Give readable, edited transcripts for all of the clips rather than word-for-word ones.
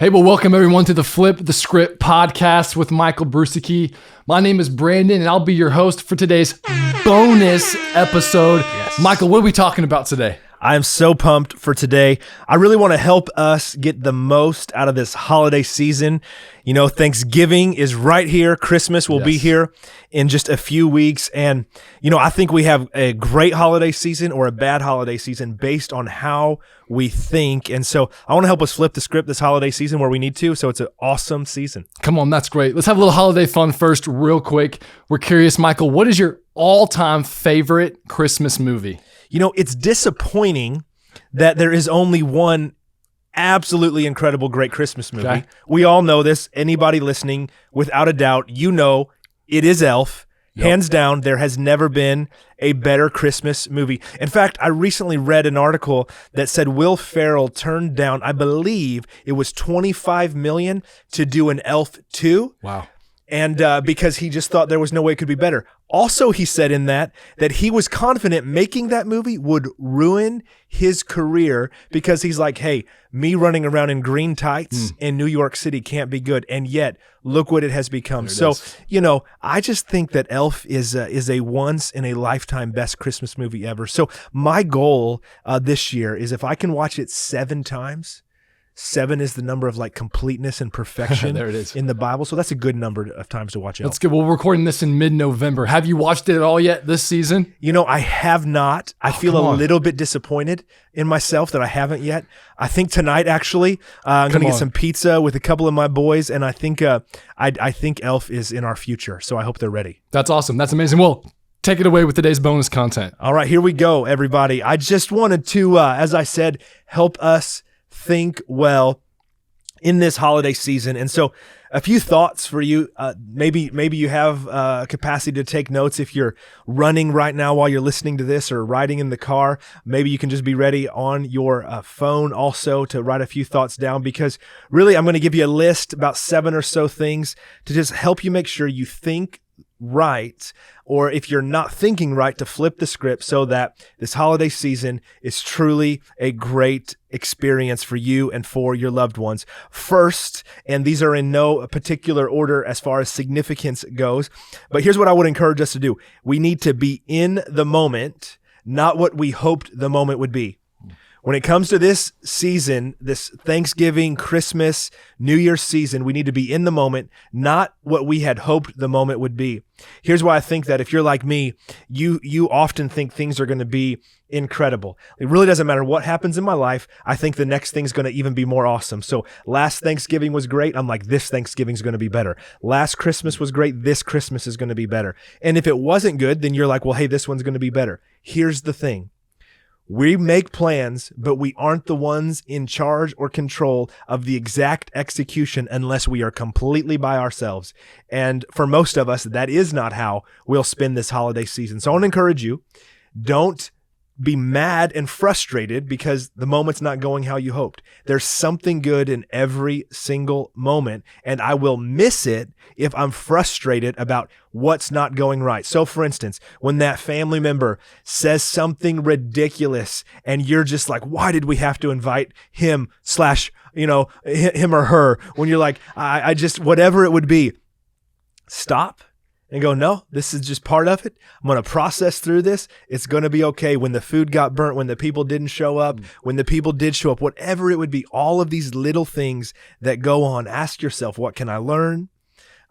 Hey, well, welcome everyone to the Flip the Script podcast with Michael Brusicky. My name is Brandon, and I'll be your host for today's bonus episode. Yes. Michael, what are we talking about today? I'm so pumped for today. I really want to help us get the most out of this holiday season. You know, Thanksgiving is right here. Christmas will be here in just a few weeks. And, you know, I think we have a great holiday season or a bad holiday season based on how we think. And so I want to help us flip the script this holiday season where we need to. So it's an awesome season. Come on, that's great. Let's have a little holiday fun first, real quick. We're curious, Michael, what is your all-time favorite Christmas movie? You know, it's disappointing that there is only one absolutely incredible, great Christmas movie. Okay. We all know this. Anybody listening, without a doubt, you know it is Elf. Yep. Hands down, there has never been a better Christmas movie. In fact, I recently read an article that said Will Ferrell turned down, I believe it was $25 million to do an Elf 2. Wow. And because he just thought there was no way it could be better. Also, he said in that he was confident making that movie would ruin his career because he's like, hey, me running around in green tights in New York City can't be good. And yet, look what it has become. So, you know, I just think that Elf is a once in a lifetime best Christmas movie ever. So my goal this year is if I can watch it 7 times. 7 is the number of like completeness and perfection There it is. in the Bible. So that's a good number of times to watch Elf. That's good. Well, we're recording this in mid-November. Have you watched it at all yet this season? You know, I have not. I feel come a on. little bit disappointed in myself that I haven't yet. I think tonight, actually, I'm going to Come get on. some pizza with a couple of my boys, and I think I think Elf is in our future. So I hope they're ready. That's awesome. That's amazing. Well, take it away with today's bonus content. All right, here we go, everybody. I just wanted to, as I said, help us think well in this holiday season. And so a few thoughts for you. Maybe you have capacity to take notes if you're running right now while you're listening to this or riding in the car. Maybe you can just be ready on your phone also to write a few thoughts down, because really I'm going to give you a list, about 7 or so things to just help you make sure you think right, or if you're not thinking right, to flip the script so that this holiday season is truly a great experience for you and for your loved ones. First, and these are in no particular order as far as significance goes, but here's what I would encourage us to do. We need to be in the moment, not what we hoped the moment would be. When it comes to this season, this Thanksgiving, Christmas, New Year's season, we need to be in the moment, not what we had hoped the moment would be. Here's why I think that. If you're like me, you often think things are going to be incredible. It really doesn't matter what happens in my life. I think the next thing's going to even be more awesome. So last Thanksgiving was great. I'm like, this Thanksgiving's going to be better. Last Christmas was great. This Christmas is going to be better. And if it wasn't good, then you're like, well, hey, this one's going to be better. Here's the thing. We make plans, but we aren't the ones in charge or control of the exact execution unless we are completely by ourselves. And for most of us, that is not how we'll spend this holiday season. So I want to encourage you, don't be mad and frustrated because the moment's not going how you hoped. There's something good in every single moment, and I will miss it if I'm frustrated about what's not going right. So for instance, when that family member says something ridiculous and you're just like, why did we have to invite him / him or her? When you're like, I just, whatever it would be, stop and go, no, this is just part of it. I'm going to process through this. It's going to be okay. When the food got burnt, when the people didn't show up, when the people did show up, whatever it would be, all of these little things that go on, ask yourself, what can I learn?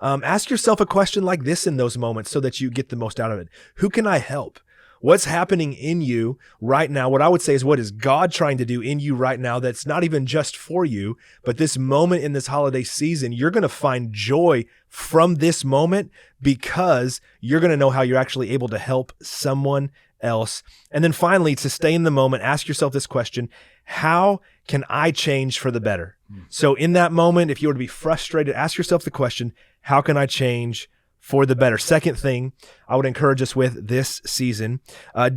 Ask yourself a question like this in those moments so that you get the most out of it. Who can I help? What's happening in you right now? What I would say is, what is God trying to do in you right now that's not even just for you, but this moment in this holiday season, you're going to find joy from this moment because you're going to know how you're actually able to help someone else. And then finally, to stay in the moment, ask yourself this question: how can I change for the better? So in that moment, if you were to be frustrated, ask yourself the question, how can I change for the better? Second thing I would encourage us with this season,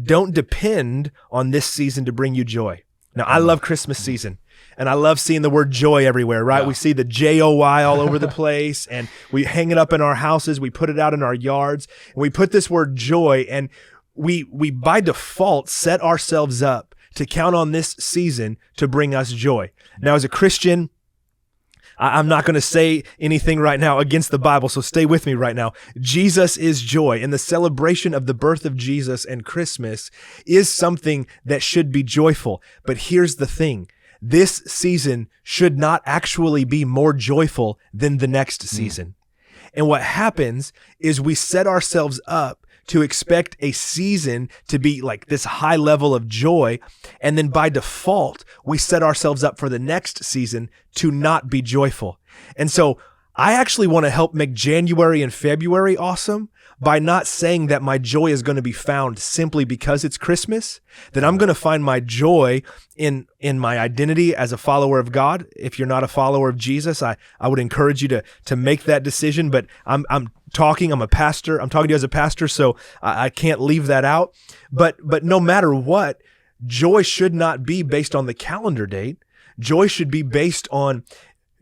don't depend on this season to bring you joy. Now, I love Christmas season, and I love seeing the word joy everywhere, right? Yeah. We see the J-O-Y all over the place, and we hang it up in our houses. We put it out in our yards, and we put this word joy, and we by default set ourselves up to count on this season to bring us joy. Now, as a Christian, I'm not going to say anything right now against the Bible, so stay with me right now. Jesus is joy, and the celebration of the birth of Jesus and Christmas is something that should be joyful. But here's the thing. This season should not actually be more joyful than the next season. And what happens is we set ourselves up to expect a season to be like this high level of joy. And then by default, we set ourselves up for the next season to not be joyful. And so I actually want to help make January and February awesome by not saying that my joy is going to be found simply because it's Christmas, that I'm going to find my joy in my identity as a follower of God. If you're not a follower of Jesus, I would encourage you to make that decision. But I'm talking to you as a pastor, so I can't leave that out. But no matter what, joy should not be based on the calendar date. Joy should be based on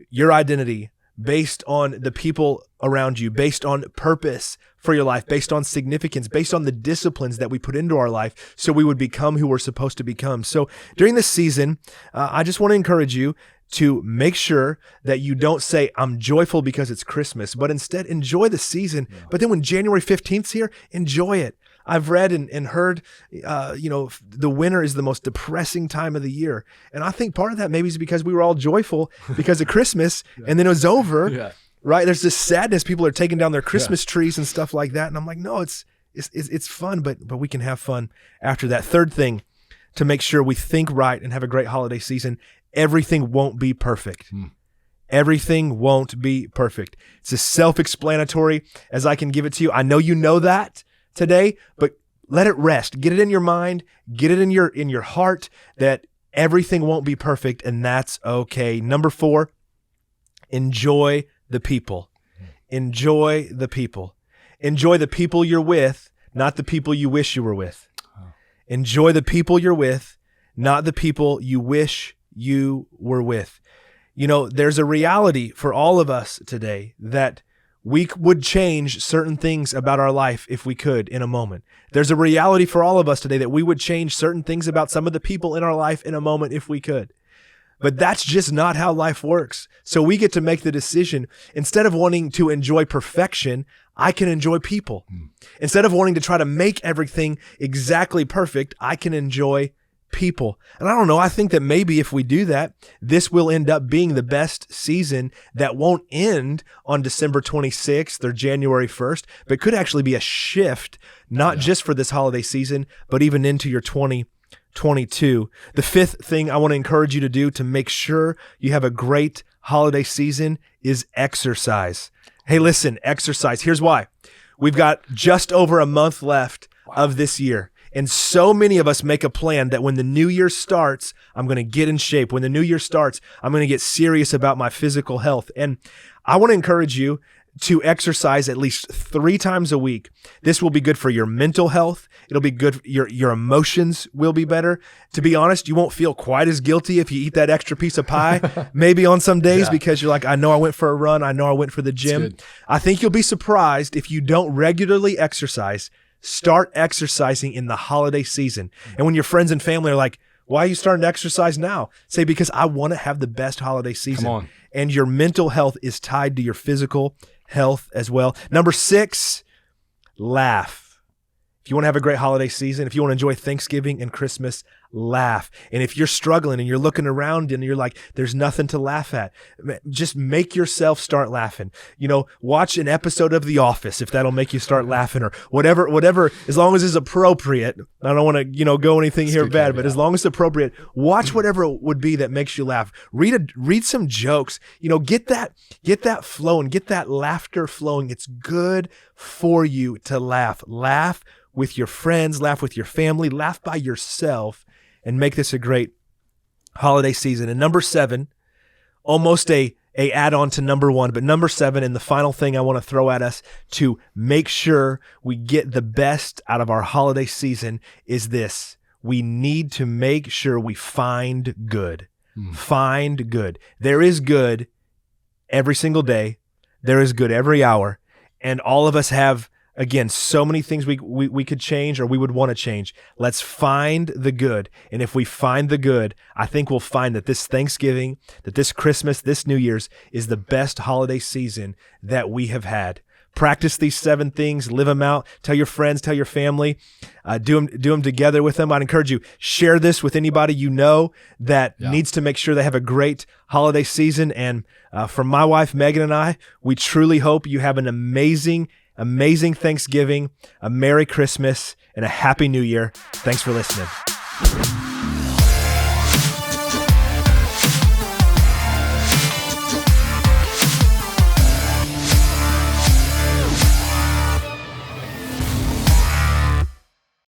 your identity, based on the people around you, based on purpose for your life, based on significance, based on the disciplines that we put into our life so we would become who we're supposed to become. So during this season, I just want to encourage you to make sure that you don't say, I'm joyful because it's Christmas, but instead enjoy the season. Yeah. But then when January 15th's here, enjoy it. I've read and heard, the winter is the most depressing time of the year. And I think part of that maybe is because we were all joyful because of Christmas and then it was over, right? There's this sadness. People are taking down their Christmas trees and stuff like that. And I'm like, no, it's fun, but we can have fun after that. Third thing to make sure we think right and have a great holiday season, everything won't be perfect. Everything won't be perfect. It's as self-explanatory as I can give it to you. I know you know that today, but let it rest. Get it in your mind, get it in your heart that everything won't be perfect, and that's okay. Number 4, enjoy the people. Enjoy the people. Enjoy the people you're with, not the people you wish you were with. Enjoy the people you're with, not the people you wish you were with. You know, there's a reality for all of us today that we would change certain things about our life if we could in a moment. There's a reality for all of us today that we would change certain things about some of the people in our life in a moment if we could. But that's just not how life works. So we get to make the decision. Instead of wanting to enjoy perfection, I can enjoy people. Instead of wanting to try to make everything exactly perfect, I can enjoy people. And I don't know, I think that maybe if we do that, this will end up being the best season that won't end on December 26th or January 1st, but could actually be a shift, not just for this holiday season, but even into your 2022. The 5th thing I want to encourage you to do to make sure you have a great holiday season is exercise. Hey, listen, exercise. Here's why. We've got just over a month left of this year. And so many of us make a plan that when the new year starts, I'm going to get in shape. When the new year starts, I'm going to get serious about my physical health. And I want to encourage you to exercise at least 3 times a week. This will be good for your mental health. It'll be good. Your emotions will be better. To be honest, you won't feel quite as guilty if you eat that extra piece of pie, maybe on some days, because you're like, I know I went for a run. I know I went for the gym. I think you'll be surprised if you don't regularly exercise. Start exercising in the holiday season. And when your friends and family are like, why are you starting to exercise now? Say, because I want to have the best holiday season. Come on. And your mental health is tied to your physical health as well. Number 6, laugh. If you want to have a great holiday season, if you want to enjoy Thanksgiving and Christmas, laugh. And if you're struggling and you're looking around and you're like, there's nothing to laugh at, just make yourself start laughing. You know, watch an episode of The Office if that'll make you start laughing, or whatever, as long as it's appropriate. I don't want to, go anything here bad, but as long as it's appropriate, watch whatever it would be that makes you laugh. Read some jokes. Get that flowing, get that laughter flowing. It's good for you to laugh. Laugh with your friends, laugh with your family, laugh by yourself, and make this a great holiday season. And number 7, almost a add-on to number 1, but number 7, and the final thing I want to throw at us to make sure we get the best out of our holiday season is this. We need to make sure we find good. Find good. There is good every single day. There is good every hour. And all of us have Again, so many things we could change or we would want to change. Let's find the good. And if we find the good, I think we'll find that this Thanksgiving, that this Christmas, this New Year's is the best holiday season that we have had. Practice these 7 things, live them out, tell your friends, tell your family, do them together with them. I'd encourage you, share this with anybody you know that needs to make sure they have a great holiday season. And from my wife, Megan, and I, we truly hope you have an amazing Thanksgiving, a Merry Christmas, and a Happy New Year. Thanks for listening.